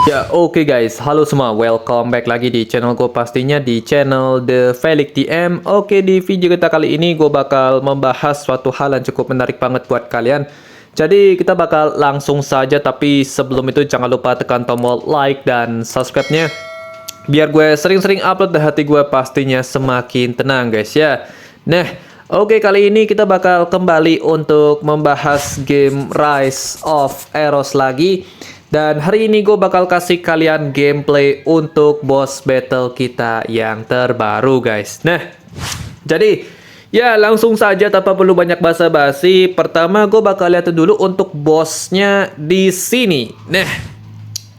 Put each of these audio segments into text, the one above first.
Ya oke guys, halo semua, welcome back lagi di channel gue, pastinya di channel The Felix TM. Oke, di video kita kali ini gue bakal membahas suatu hal yang cukup menarik banget buat kalian. Jadi kita bakal langsung saja, tapi sebelum itu jangan lupa tekan tombol like dan subscribe-nya, biar gue sering-sering upload dan hati gue pastinya semakin tenang guys ya. Nah, oke, kali ini kita bakal kembali untuk membahas game Rise of Eros lagi. Dan hari ini gue bakal kasih kalian gameplay untuk boss battle kita yang terbaru guys. Nah, jadi ya langsung saja tanpa perlu banyak basa-basi. Pertama gue bakal lihat dulu untuk bossnya di sini. Nah,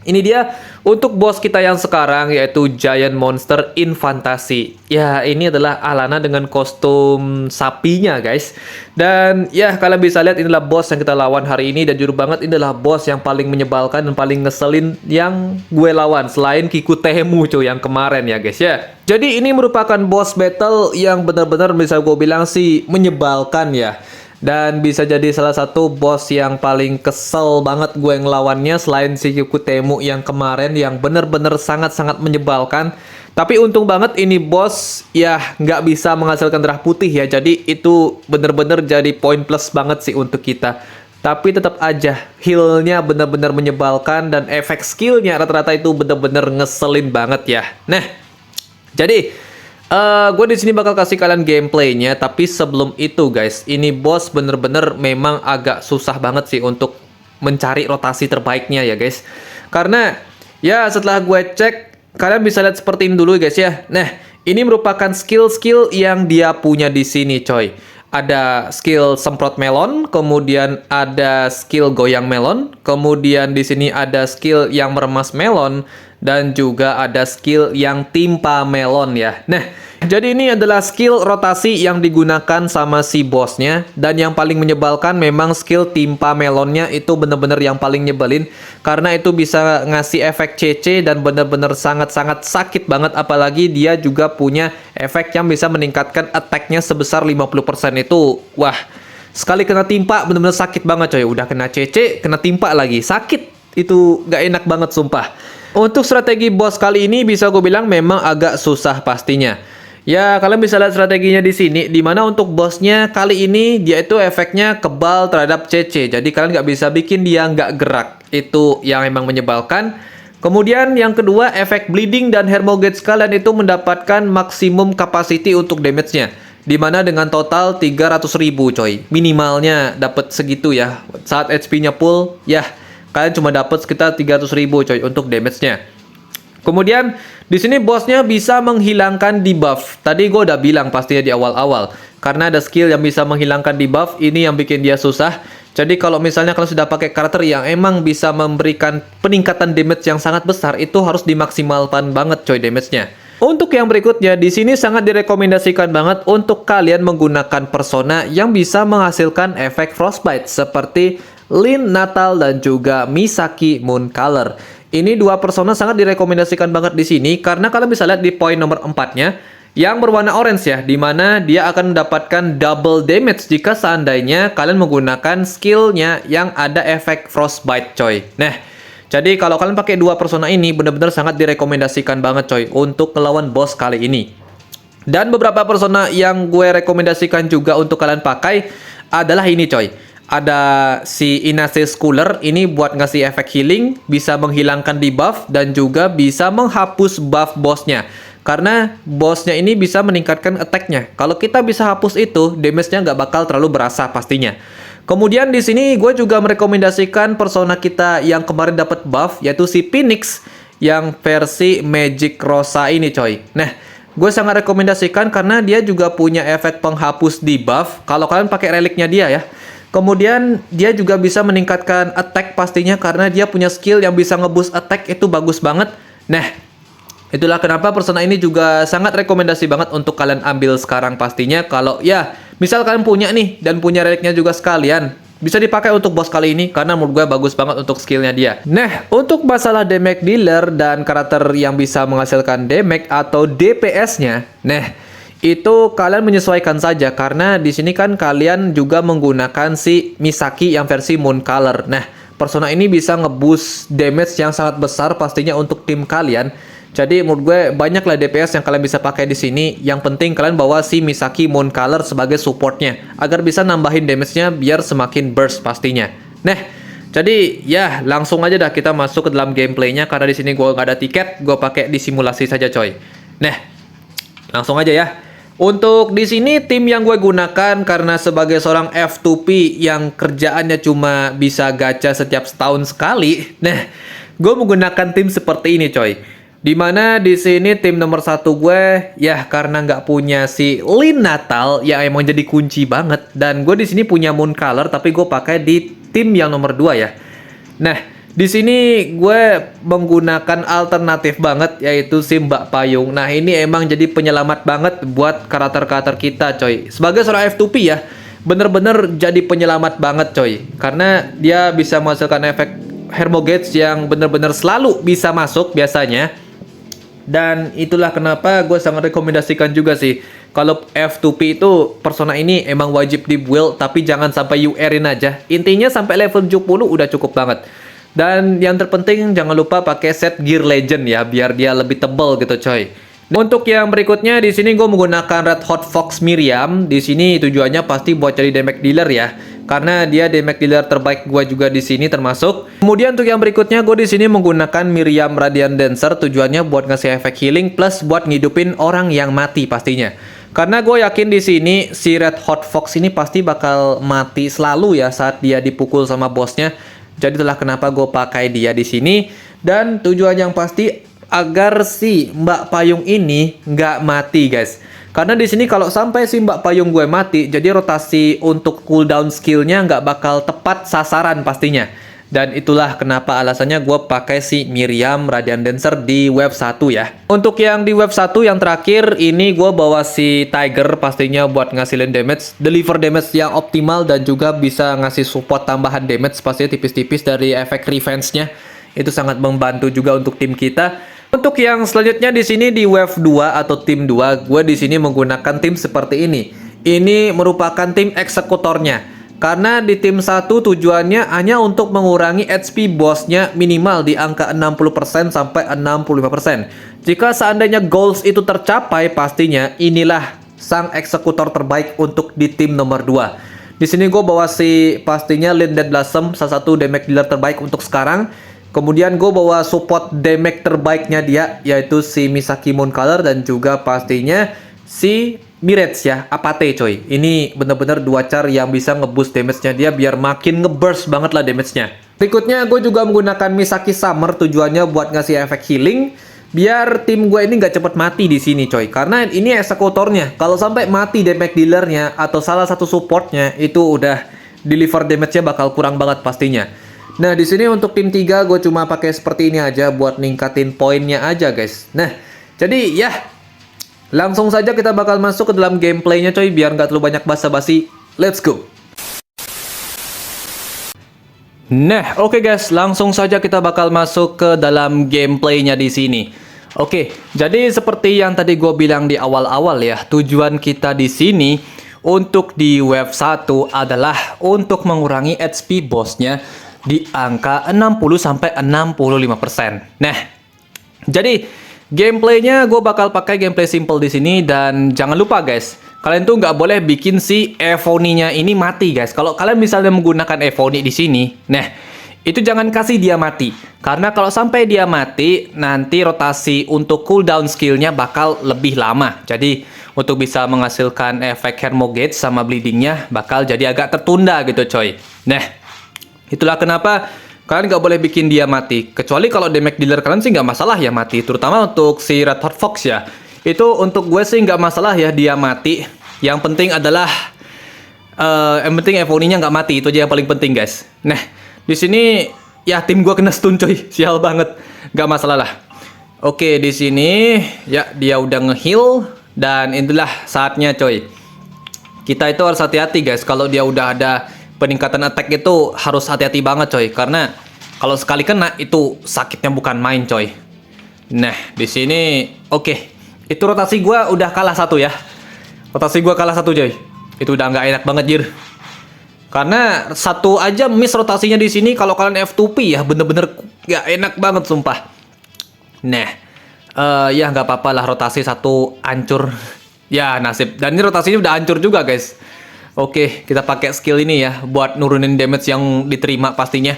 ini dia untuk boss kita yang sekarang, yaitu Giant Monster Infantasi. Ya, ini adalah Alana dengan kostum sapinya guys. Dan ya, kalian bisa lihat inilah boss yang kita lawan hari ini. Dan jujur banget, ini adalah boss yang paling menyebalkan dan paling ngeselin yang gue lawan, selain Kikutemu cuy yang kemarin ya guys ya. Jadi ini merupakan boss battle yang benar-benar bisa gue bilang sih menyebalkan ya. Dan bisa jadi salah satu boss yang paling kesel banget gue ngelawannya, selain si Kikutemu yang kemarin yang bener-bener sangat-sangat menyebalkan. Tapi untung banget ini boss ya nggak bisa menghasilkan darah putih ya. Jadi itu bener-bener jadi poin plus banget sih untuk kita. Tapi tetap aja healnya bener-bener menyebalkan dan efek skillnya rata-rata itu bener-bener ngeselin banget ya. Nah, jadi gue di sini bakal kasih kalian gameplaynya, tapi sebelum itu guys, ini boss bener-bener memang agak susah banget sih untuk mencari rotasi terbaiknya ya guys. Karena ya setelah gue cek, kalian bisa lihat seperti ini dulu guys ya. Nah, ini merupakan skill-skill yang dia punya di sini coy. Ada skill semprot melon, kemudian ada skill goyang melon, kemudian di sini ada skill yang meremas melon, dan juga ada skill yang timpa melon ya. Nah, jadi ini adalah skill rotasi yang digunakan sama si bosnya. Dan yang paling menyebalkan memang skill timpa melonnya, itu bener-bener yang paling nyebelin. Karena itu bisa ngasih efek CC dan bener-bener sangat-sangat sakit banget. Apalagi dia juga punya efek yang bisa meningkatkan attack-nya sebesar 50% itu. Wah, sekali kena timpa bener-bener sakit banget coy. Udah kena CC, kena timpa lagi. Sakit, itu gak enak banget sumpah. Untuk strategi boss kali ini bisa gue bilang memang agak susah pastinya. Ya, kalian bisa lihat strateginya di sini, dimana untuk bossnya kali ini dia itu efeknya kebal terhadap CC. Jadi kalian nggak bisa bikin dia nggak gerak. Itu yang emang menyebalkan. Kemudian yang kedua, efek bleeding dan hermogage kalian itu mendapatkan maksimum capacity untuk damage-nya. Dimana dengan total 300.000 coy. Minimalnya dapat segitu ya. Saat HP-nya full, ya kalian cuma dapat sekitar 300.000 coy untuk damage-nya. Kemudian di sini bosnya bisa menghilangkan debuff. Tadi gue udah bilang pastinya di awal-awal, karena ada skill yang bisa menghilangkan debuff. Ini yang bikin dia susah. Jadi kalau misalnya kalian sudah pakai karakter yang emang bisa memberikan peningkatan damage yang sangat besar, itu harus dimaksimalkan banget coy damage-nya. Untuk yang berikutnya, di sini sangat direkomendasikan banget untuk kalian menggunakan persona yang bisa menghasilkan efek frostbite seperti Lyn Natal dan juga Misaki Mooncolor. Ini dua persona sangat direkomendasikan banget di sini karena kalian bisa lihat di poin nomor 4-nya yang berwarna orange ya, dimana dia akan mendapatkan double damage jika seandainya kalian menggunakan skillnya yang ada efek frostbite coy. Nah, jadi kalau kalian pakai dua persona ini benar-benar sangat direkomendasikan banget coy untuk melawan boss kali ini. Dan beberapa persona yang gue rekomendasikan juga untuk kalian pakai adalah ini coy. Ada si Inasis Cooler, ini buat ngasih efek healing, bisa menghilangkan debuff, dan juga bisa menghapus buff bosnya. Karena bosnya ini bisa meningkatkan attack-nya. Kalau kita bisa hapus itu, damage-nya nggak bakal terlalu berasa pastinya. Kemudian di sini gue juga merekomendasikan persona kita yang kemarin dapat buff, yaitu si Phoenix yang versi Magic Rosa ini coy. Nah, gue sangat rekomendasikan karena dia juga punya efek penghapus debuff kalau kalian pakai reliknya dia ya. Kemudian dia juga bisa meningkatkan attack pastinya karena dia punya skill yang bisa ngeboost attack, itu bagus banget. Nah, itulah kenapa persona ini juga sangat rekomendasi banget untuk kalian ambil sekarang pastinya. Kalau ya, misal kalian punya nih dan punya reliknya juga sekalian, bisa dipakai untuk boss kali ini karena menurut gue bagus banget untuk skillnya dia. Nah, untuk masalah damage dealer dan karakter yang bisa menghasilkan damage atau DPS-nya, nah itu kalian menyesuaikan saja karena di sini kan kalian juga menggunakan si Misaki yang versi Mooncolor. Nah, persona ini bisa nge-boost damage yang sangat besar pastinya untuk tim kalian. Jadi menurut gue banyak lah DPS yang kalian bisa pakai di sini. Yang penting kalian bawa si Misaki Mooncaller sebagai supportnya agar bisa nambahin damage-nya biar semakin burst pastinya. Nah, jadi ya langsung aja dah kita masuk ke dalam gameplaynya karena di sini gue nggak ada tiket, gue pakai di simulasi saja coy. Nah, langsung aja ya. Untuk di sini tim yang gue gunakan karena sebagai seorang F2P yang kerjaannya cuma bisa gacha setiap setahun sekali. Nah, gue menggunakan tim seperti ini coy. Dimana di sini tim nomor 1 gue ya karena nggak punya si Lin Natal ya emang jadi kunci banget, dan gue di sini punya Mooncaller tapi gue pakai di tim yang nomor 2 ya. Nah, di sini gue menggunakan alternatif banget yaitu si Mbak Payung. Nah, ini emang jadi penyelamat banget buat karakter-karakter kita coy. Sebagai seorang F2P ya, bener-bener jadi penyelamat banget coy. Karena dia bisa menghasilkan efek Hermogates yang bener-bener selalu bisa masuk biasanya. Dan itulah kenapa gue sangat rekomendasikan juga sih. Kalau F2P itu persona ini emang wajib di build, tapi jangan sampai UR-in aja. Intinya sampai level 70 udah cukup banget. Dan yang terpenting jangan lupa pakai set gear legend ya, biar dia lebih tebal gitu coy. Untuk yang berikutnya di sini gue menggunakan Red Hot Fox Miriam. Di sini tujuannya pasti buat jadi damage dealer ya, karena dia damage dealer terbaik gue juga di sini termasuk. Kemudian untuk yang berikutnya gue di sini menggunakan Miriam Radiant Dancer. Tujuannya buat ngasih efek healing plus buat ngidupin orang yang mati pastinya. Karena gue yakin di sini si Red Hot Fox ini pasti bakal mati selalu ya saat dia dipukul sama bosnya. Jadi itulah kenapa gue pakai dia di sini, dan tujuan yang pasti agar si Mbak Payung ini nggak mati guys. Karena di sini kalau sampai si Mbak Payung gue mati, jadi rotasi untuk cooldown skillnya nggak bakal tepat sasaran pastinya. Dan itulah kenapa alasannya gue pakai si Miriam Radiant Dancer di wave 1 ya. Untuk yang di wave 1 yang terakhir, ini gue bawa si Tiger pastinya buat ngasilin damage, deliver damage yang optimal, dan juga bisa ngasih support tambahan damage pastinya tipis-tipis dari efek revenge-nya. Itu sangat membantu juga untuk tim kita. Untuk yang selanjutnya di sini di wave 2 atau tim 2, gue di sini menggunakan tim seperti ini. Ini merupakan tim eksekutornya. Karena di tim 1 tujuannya hanya untuk mengurangi HP bosnya minimal di angka 60% sampai 65%. Jika seandainya goals itu tercapai, pastinya inilah sang eksekutor terbaik untuk di tim nomor 2. Di sini gue bawa si pastinya Linded Blossom, salah satu damage dealer terbaik untuk sekarang. Kemudian gue bawa support damage terbaiknya dia, yaitu si Misaki Mooncaller dan juga pastinya si Mirage ya, Apate coy. Ini bener-bener dua car yang bisa ngeboost damage-nya dia biar makin ngeburst banget lah damage-nya. Berikutnya gue juga menggunakan Misaki Summer, tujuannya buat ngasih efek healing biar tim gue ini nggak cepet mati di sini coy. Karena ini eksekutornya. Kalau sampai mati damage dealernya atau salah satu supportnya, itu udah deliver damage-nya bakal kurang banget pastinya. Nah, di sini untuk tim 3 gue cuma pakai seperti ini aja buat ningkatin poinnya aja, guys. Nah, jadi ya langsung saja kita bakal masuk ke dalam gameplaynya coy, biar nggak terlalu banyak basa-basi. Let's go. Nah, oke guys, langsung saja kita bakal masuk ke dalam gameplaynya di sini. Oke, jadi seperti yang tadi gue bilang di awal-awal ya, tujuan kita di sini untuk di wave 1 adalah untuk mengurangi HP bosnya di angka 60-65%. Nah, jadi gameplaynya gue bakal pakai gameplay simple di sini, dan jangan lupa guys, kalian tuh nggak boleh bikin si Evony-nya ini mati guys. Kalau kalian misalnya menggunakan Evony di sini, nah itu jangan kasih dia mati, karena kalau sampai dia mati nanti rotasi untuk cooldown skillnya bakal lebih lama. Jadi untuk bisa menghasilkan efek Hermogate sama bleedingnya bakal jadi agak tertunda gitu coy. Nah, itulah kenapa kalian nggak boleh bikin dia mati. Kecuali kalau damage dealer kalian sih nggak masalah ya mati. Terutama untuk si Red Hot Fox ya. Itu untuk gue sih nggak masalah ya dia mati. Yang penting adalah Evony-nya nggak mati. Itu aja yang paling penting guys. Nah, di sini ya tim gue kena stun coy. Sial banget. Nggak masalah lah. Oke, di sini ya dia udah nge-heal. Dan itulah saatnya coy. Kita itu harus hati-hati guys. Kalau dia udah ada peningkatan attack itu harus hati-hati banget coy, karena kalau sekali kena itu sakitnya bukan main coy. Nah, di sini oke. Itu rotasi gua udah kalah 1 ya. Rotasi gua kalah 1 coy. Itu udah nggak enak banget jir. Karena satu aja miss rotasinya di sini kalau kalian F2P ya bener-bener gak enak banget sumpah. Nah, ya nggak apa-apa lah rotasi satu hancur. Ya nasib. Dan ini rotasinya udah hancur juga guys. Oke, kita pakai skill ini ya buat nurunin damage yang diterima pastinya.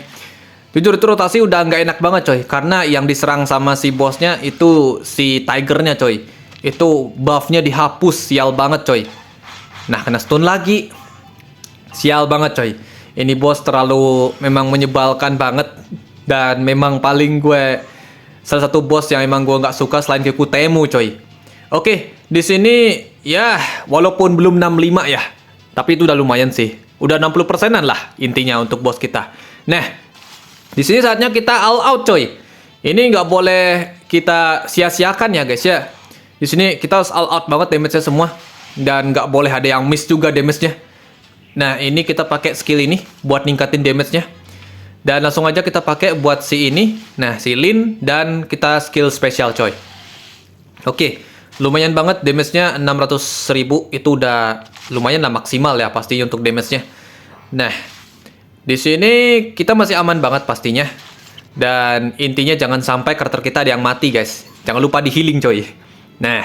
Jujur itu rotasi udah nggak enak banget coy. Karena yang diserang sama si bosnya itu si tigernya coy. Itu buffnya dihapus, sial banget coy. Nah, kena stun lagi. Sial banget coy. Ini bos terlalu memang menyebalkan banget. Dan memang paling salah satu bos yang emang gue nggak suka selain Kekutemu coy. Oke, di sini ya walaupun belum 65 ya, tapi itu udah lumayan sih. Udah 60%-an lah intinya untuk bos kita. Nah, di sini saatnya kita all out coy. Ini nggak boleh kita sia-siakan ya guys ya. Di sini kita harus all out banget damage-nya semua dan nggak boleh ada yang miss juga damage-nya. Nah, ini kita pakai skill ini buat ningkatin damage-nya. Dan langsung aja kita pakai buat si ini. Nah, si Lin dan kita skill spesial coy. Oke. Lumayan banget damage-nya 600.000 itu udah lumayan lah maksimal ya pastinya untuk damage-nya. Nah, di sini kita masih aman banget pastinya. Dan intinya jangan sampai karakter kita ada yang mati guys. Jangan lupa di healing coy. Nah,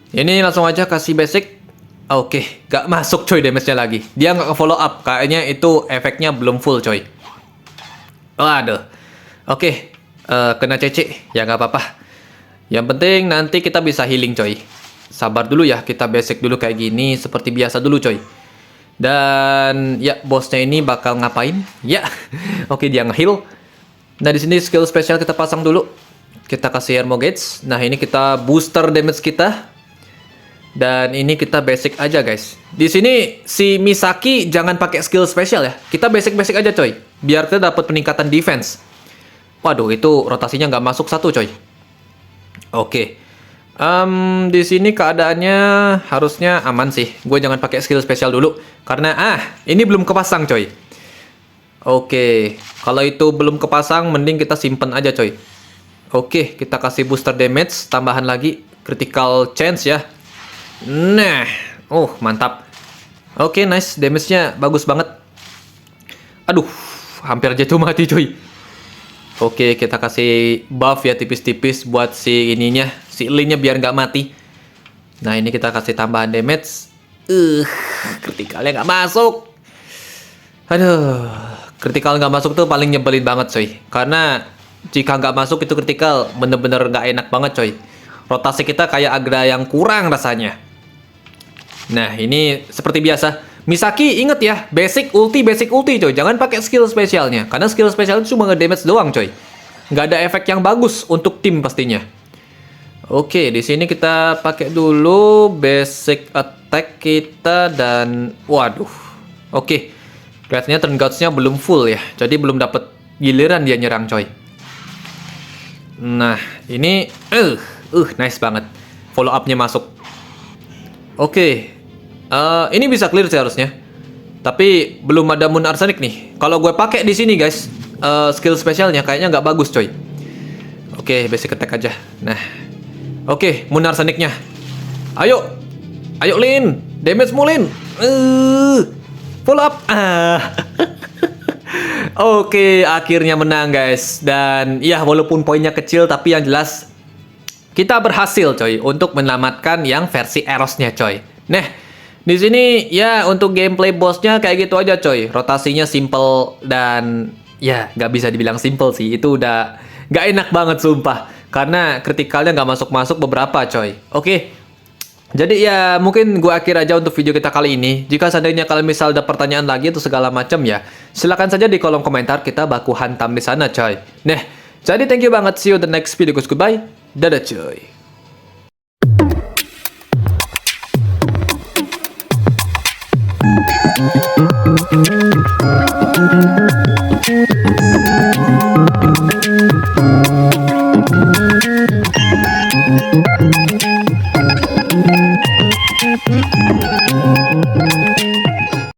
ini langsung aja kasih basic. Oke, gak masuk coy damage-nya lagi. Dia nggak follow up. Kayaknya itu efeknya belum full coy. Waduh. Oke, kena CC. Ya nggak apa-apa. Yang penting nanti kita bisa healing coy. Sabar dulu ya, kita basic dulu kayak gini seperti biasa dulu coy. Dan ya bosnya ini bakal ngapain? Ya. Oke, dia nge-heal. Nah, di sini skill spesial kita pasang dulu. Kita kasih Hermo Gates. Nah, ini kita booster damage kita. Dan ini kita basic aja guys. Di sini si Misaki jangan pakai skill spesial ya. Kita basic-basic aja coy. Biar kita dapat peningkatan defense. Waduh, itu rotasinya nggak masuk satu coy. Oke, di sini keadaannya harusnya aman sih. Gue jangan pakai skill spesial dulu karena ini belum kepasang coy. Oke, kalau itu belum kepasang, mending kita simpen aja coy. Oke, kita kasih booster damage tambahan lagi, critical chance ya. Nah, mantap. Oke, nice, damage-nya bagus banget. Aduh, hampir jatuh mati coy. Oke, kita kasih buff ya tipis-tipis buat si ininya, si Lin-nya biar nggak mati. Nah, ini kita kasih tambahan damage. Kritikalnya nggak masuk. Aduh, kritikal nggak masuk tuh paling nyebelin banget coy. Karena jika nggak masuk itu kritikal, bener-bener nggak enak banget coy. Rotasi kita kayak ada yang kurang rasanya. Nah, ini seperti biasa. Misaki, inget ya, basic ulti coy. Jangan pakai skill spesialnya. Karena skill spesial itu cuma nge-damage doang coy. Nggak ada efek yang bagus untuk tim pastinya. Oke, di sini kita pakai dulu basic attack kita dan... Waduh. Oke, kelihatannya turn gauge-nya belum full ya. Jadi belum dapat giliran dia nyerang coy. Nah, ini... nice banget. Follow up-nya masuk. Oke. Ini bisa clear sih harusnya. Tapi belum ada Moon Arsenic nih. Kalau gue pakai di sini guys, skill spesialnya kayaknya nggak bagus coy. Oke, basic attack aja. Nah, oke, Moon Arsenicnya. Ayo Lin, damage mu Lin. Follow up. Oke, akhirnya menang guys. Dan ya walaupun poinnya kecil, tapi yang jelas kita berhasil coy untuk menyelamatkan yang versi Eros-nya coy. Nah, di sini ya untuk gameplay bosnya kayak gitu aja coy. Rotasinya simple dan ya nggak bisa dibilang simple sih. Itu udah nggak enak banget sumpah. Karena kritikalnya nggak masuk-masuk beberapa coy. Oke. Jadi ya mungkin gue akhir aja untuk video kita kali ini. Jika seandainya kalian misal ada pertanyaan lagi atau segala macam ya, silakan saja di kolom komentar, kita baku hantam di sana coy. Nah, jadi thank you banget. See you the next video guys. Goodbye. Dadah coy. Thank you.